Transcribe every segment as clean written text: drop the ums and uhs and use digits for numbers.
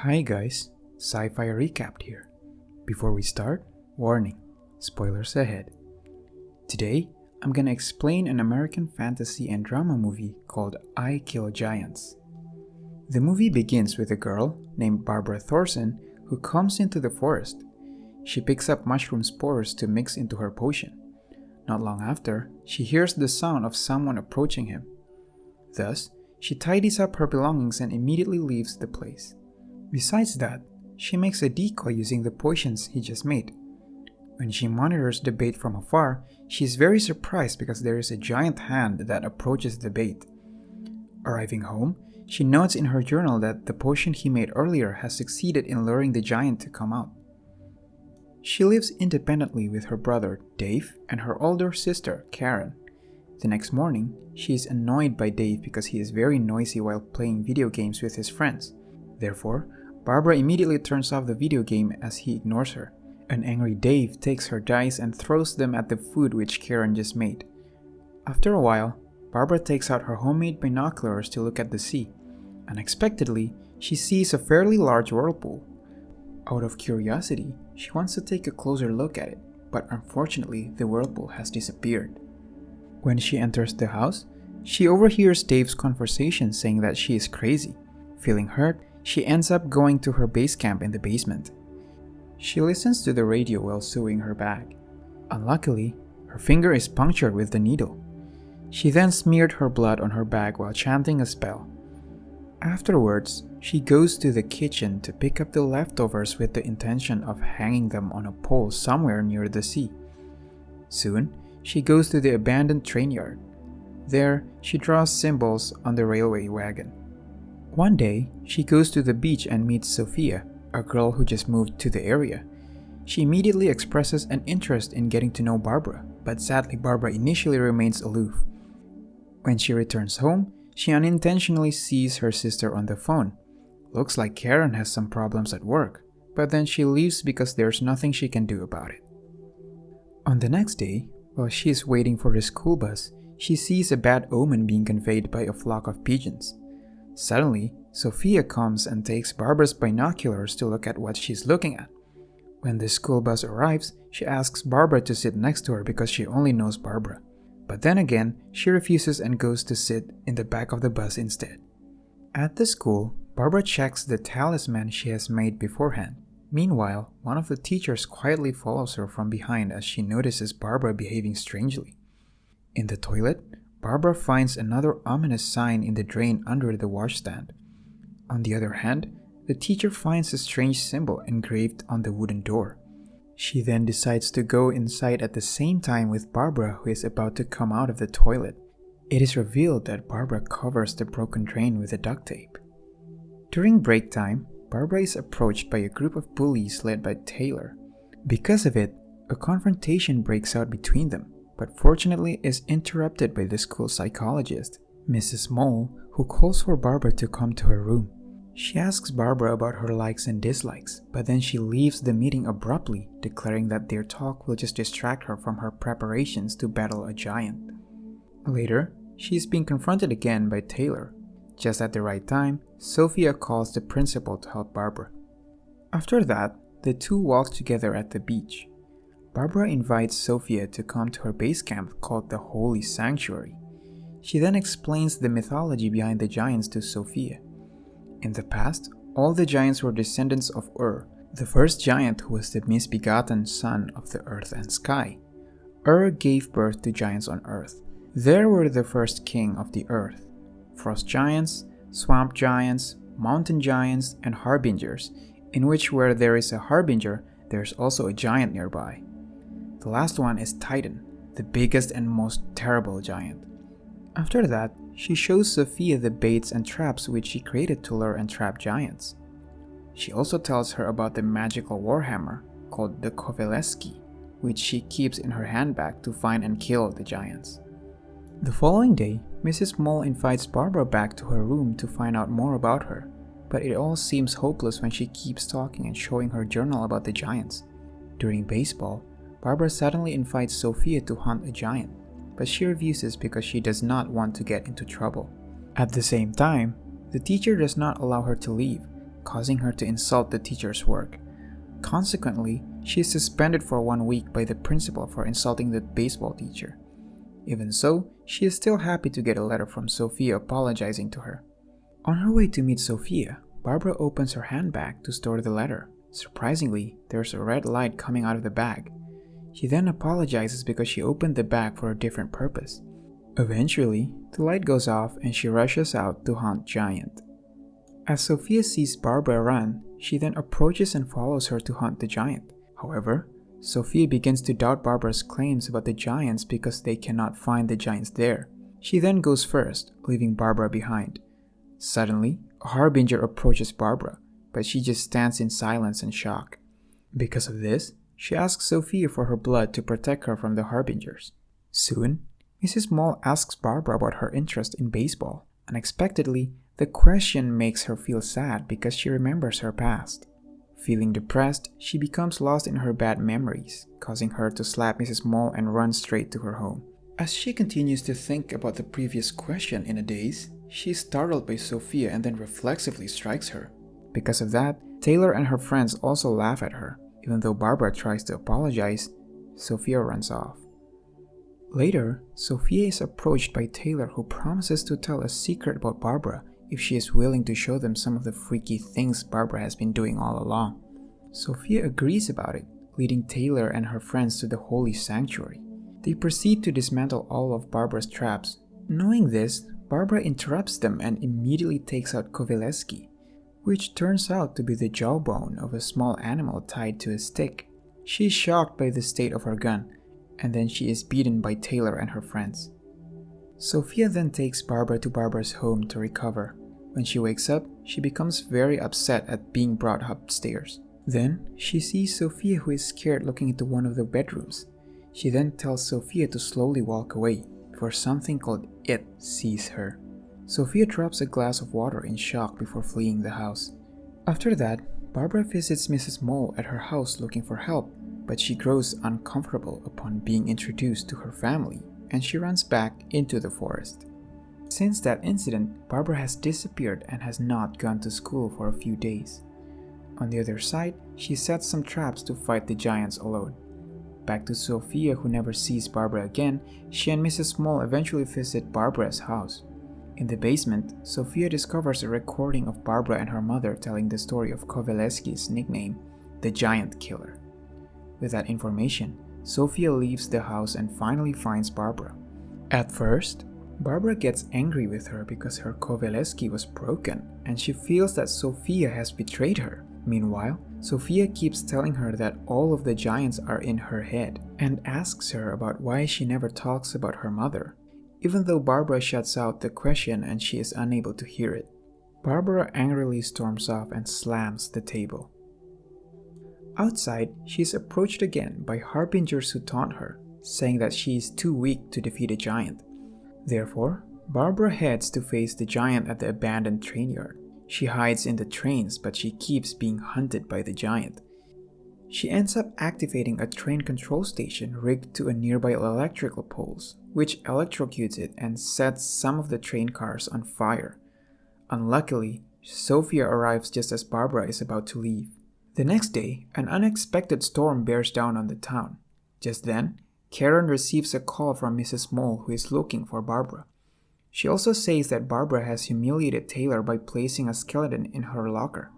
Hi guys, Sci-Fi Recapped here. Before we start, warning, spoilers ahead. Today, I'm gonna explain an American fantasy and drama movie called I Kill Giants. The movie begins with a girl named Barbara Thorson who comes into the forest. She picks up mushroom spores to mix into her potion. Not long after, she hears the sound of someone approaching him. Thus, she tidies up her belongings and immediately leaves the place. Besides that, she makes a decoy using the potions he just made. When she monitors the bait from afar, she is very surprised because there is a giant hand that approaches the bait. Arriving home, she notes in her journal that the potion he made earlier has succeeded in luring the giant to come out. She lives independently with her brother, Dave, and her older sister, Karen. The next morning, she is annoyed by Dave because he is very noisy while playing video games with his friends. Therefore, Barbara immediately turns off the video game as he ignores her. An angry Dave takes her dice and throws them at the food which Karen just made. After a while, Barbara takes out her homemade binoculars to look at the sea. Unexpectedly, she sees a fairly large whirlpool. Out of curiosity, she wants to take a closer look at it, but unfortunately the whirlpool has disappeared. When she enters the house, she overhears Dave's conversation saying that she is crazy. Feeling hurt, she ends up going to her base camp in the basement. She listens to the radio while sewing her bag. Unluckily, her finger is punctured with the needle. She then smeared her blood on her bag while chanting a spell. Afterwards, she goes to the kitchen to pick up the leftovers with the intention of hanging them on a pole somewhere near the sea. Soon, she goes to the abandoned train yard. There, she draws symbols on the railway wagon. One day, she goes to the beach and meets Sophia, a girl who just moved to the area. She immediately expresses an interest in getting to know Barbara, but sadly Barbara initially remains aloof. When she returns home, she unintentionally sees her sister on the phone. Looks like Karen has some problems at work, but then she leaves because there's nothing she can do about it. On the next day, while she is waiting for the school bus, she sees a bad omen being conveyed by a flock of pigeons. Suddenly, Sophia comes and takes Barbara's binoculars to look at what she's looking at. When the school bus arrives, she asks Barbara to sit next to her because she only knows Barbara. But then again, she refuses and goes to sit in the back of the bus instead. At the school, Barbara checks the talisman she has made beforehand. Meanwhile, one of the teachers quietly follows her from behind as she notices Barbara behaving strangely. In the toilet, Barbara finds another ominous sign in the drain under the washstand. On the other hand, the teacher finds a strange symbol engraved on the wooden door. She then decides to go inside at the same time with Barbara, who is about to come out of the toilet. It is revealed that Barbara covers the broken drain with a duct tape. During break time, Barbara is approached by a group of bullies led by Taylor. Because of it, a confrontation breaks out between them, but fortunately is interrupted by the school psychologist, Mrs. Mole, who calls for Barbara to come to her room. She asks Barbara about her likes and dislikes, but then she leaves the meeting abruptly, declaring that their talk will just distract her from her preparations to battle a giant. Later, she is being confronted again by Taylor. Just at the right time, Sophia calls the principal to help Barbara. After that, the two walk together at the beach. Barbara invites Sophia to come to her base camp called the Holy Sanctuary. She then explains the mythology behind the giants to Sophia. In the past, all the giants were descendants of Ur, the first giant who was the misbegotten son of the earth and sky. Ur gave birth to giants on earth. There were the first king of the earth: frost giants, swamp giants, mountain giants, and harbingers, in which where there is a harbinger, there is also a giant nearby. The last one is Titan, the biggest and most terrible giant. After that, she shows Sophia the baits and traps which she created to lure and trap giants. She also tells her about the magical warhammer called the Kovaleski, which she keeps in her handbag to find and kill the giants. The following day, Mrs. Mole invites Barbara back to her room to find out more about her, but it all seems hopeless when she keeps talking and showing her journal about the giants. During baseball, Barbara suddenly invites Sophia to hunt a giant, but she refuses because she does not want to get into trouble. At the same time, the teacher does not allow her to leave, causing her to insult the teacher's work. Consequently, she is suspended for 1 week by the principal for insulting the baseball teacher. Even so, she is still happy to get a letter from Sophia apologizing to her. On her way to meet Sophia, Barbara opens her handbag to store the letter. Surprisingly, there's a red light coming out of the bag. She then apologizes because she opened the bag for a different purpose. Eventually, the light goes off and she rushes out to hunt Giant. As Sophia sees Barbara run, she then approaches and follows her to hunt the giant. However, Sophia begins to doubt Barbara's claims about the giants because they cannot find the giants there. She then goes first, leaving Barbara behind. Suddenly, a harbinger approaches Barbara, but she just stands in silence and shock. Because of this, she asks Sophia for her blood to protect her from the harbingers. Soon, Mrs. Mole asks Barbara about her interest in baseball. Unexpectedly, the question makes her feel sad because she remembers her past. Feeling depressed, she becomes lost in her bad memories, causing her to slap Mrs. Mole and run straight to her home. As she continues to think about the previous question in a daze, she is startled by Sophia and then reflexively strikes her. Because of that, Taylor and her friends also laugh at her. Even though Barbara tries to apologize, Sophia runs off. Later, Sophia is approached by Taylor, who promises to tell a secret about Barbara if she is willing to show them some of the freaky things Barbara has been doing all along. Sophia agrees about it, leading Taylor and her friends to the holy sanctuary. They proceed to dismantle all of Barbara's traps. Knowing this, Barbara interrupts them and immediately takes out Kowaleski, which turns out to be the jawbone of a small animal tied to a stick. She is shocked by the state of her gun, and then she is beaten by Taylor and her friends. Sophia then takes Barbara to Barbara's home to recover. When she wakes up, she becomes very upset at being brought upstairs. Then, she sees Sophia, who is scared, looking into one of the bedrooms. She then tells Sophia to slowly walk away, before something called It sees her. Sophia drops a glass of water in shock before fleeing the house. After that, Barbara visits Mrs. Mole at her house looking for help, but she grows uncomfortable upon being introduced to her family, and she runs back into the forest. Since that incident, Barbara has disappeared and has not gone to school for a few days. On the other side, she sets some traps to fight the giants alone. Back to Sophia, who never sees Barbara again, she and Mrs. Mole eventually visit Barbara's house. In the basement, Sophia discovers a recording of Barbara and her mother telling the story of Kowaleski's nickname, the Giant Killer. With that information, Sophia leaves the house and finally finds Barbara. At first, Barbara gets angry with her because her Kowaleski was broken and she feels that Sophia has betrayed her. Meanwhile, Sophia keeps telling her that all of the giants are in her head and asks her about why she never talks about her mother, even though Barbara shuts out the question and she is unable to hear it. Barbara angrily storms off and slams the table. Outside, she is approached again by harbingers who taunt her, saying that she is too weak to defeat a giant. Therefore, Barbara heads to face the giant at the abandoned train yard. She hides in the trains, but she keeps being hunted by the giant. She ends up activating a train control station rigged to a nearby electrical poles, which electrocutes it and sets some of the train cars on fire. Unluckily, Sophia arrives just as Barbara is about to leave. The next day, an unexpected storm bears down on the town. Just then, Karen receives a call from Mrs. Mole, who is looking for Barbara. She also says that Barbara has humiliated Taylor by placing a skeleton in her locker.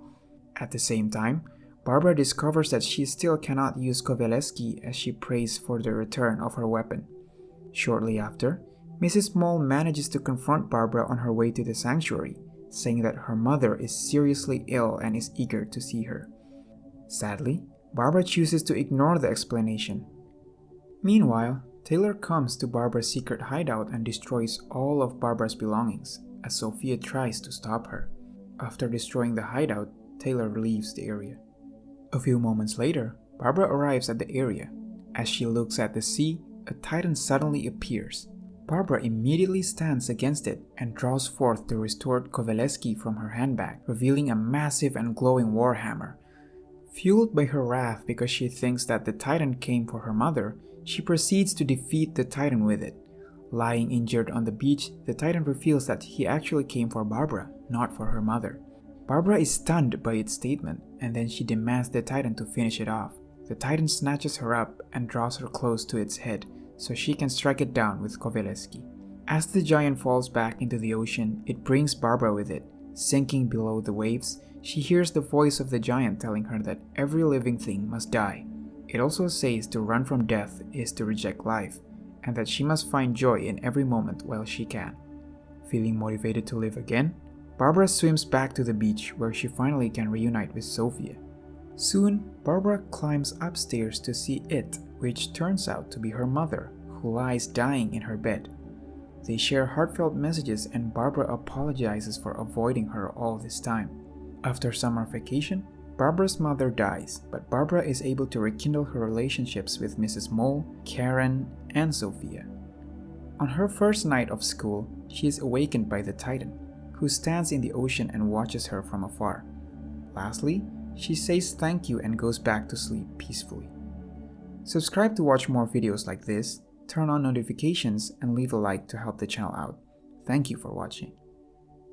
At the same time, Barbara discovers that she still cannot use Kowaleski as she prays for the return of her weapon. Shortly after, Mrs. Mole manages to confront Barbara on her way to the sanctuary, saying that her mother is seriously ill and is eager to see her. Sadly, Barbara chooses to ignore the explanation. Meanwhile, Taylor comes to Barbara's secret hideout and destroys all of Barbara's belongings, as Sophia tries to stop her. After destroying the hideout, Taylor leaves the area. A few moments later, Barbara arrives at the area. As she looks at the sea, a titan suddenly appears. Barbara immediately stands against it and draws forth the restored Kowaleski from her handbag, revealing a massive and glowing warhammer. Fueled by her wrath because she thinks that the titan came for her mother, she proceeds to defeat the titan with it. Lying injured on the beach, the titan reveals that he actually came for Barbara, not for her mother. Barbara is stunned by its statement, and then she demands the Titan to finish it off. The Titan snatches her up and draws her close to its head so she can strike it down with Kowaleski. As the giant falls back into the ocean, it brings Barbara with it. Sinking below the waves, she hears the voice of the giant telling her that every living thing must die. It also says to run from death is to reject life, and that she must find joy in every moment while she can. Feeling motivated to live again, Barbara swims back to the beach where she finally can reunite with Sophia. Soon, Barbara climbs upstairs to see it, which turns out to be her mother, who lies dying in her bed. They share heartfelt messages and Barbara apologizes for avoiding her all this time. After summer vacation, Barbara's mother dies, but Barbara is able to rekindle her relationships with Mrs. Mole, Karen, and Sophia. On her first night of school, she is awakened by the Titan, who stands in the ocean and watches her from afar. Lastly, she says thank you and goes back to sleep peacefully. Subscribe to watch more videos like this, turn on notifications, and leave a like to help the channel out. Thank you for watching.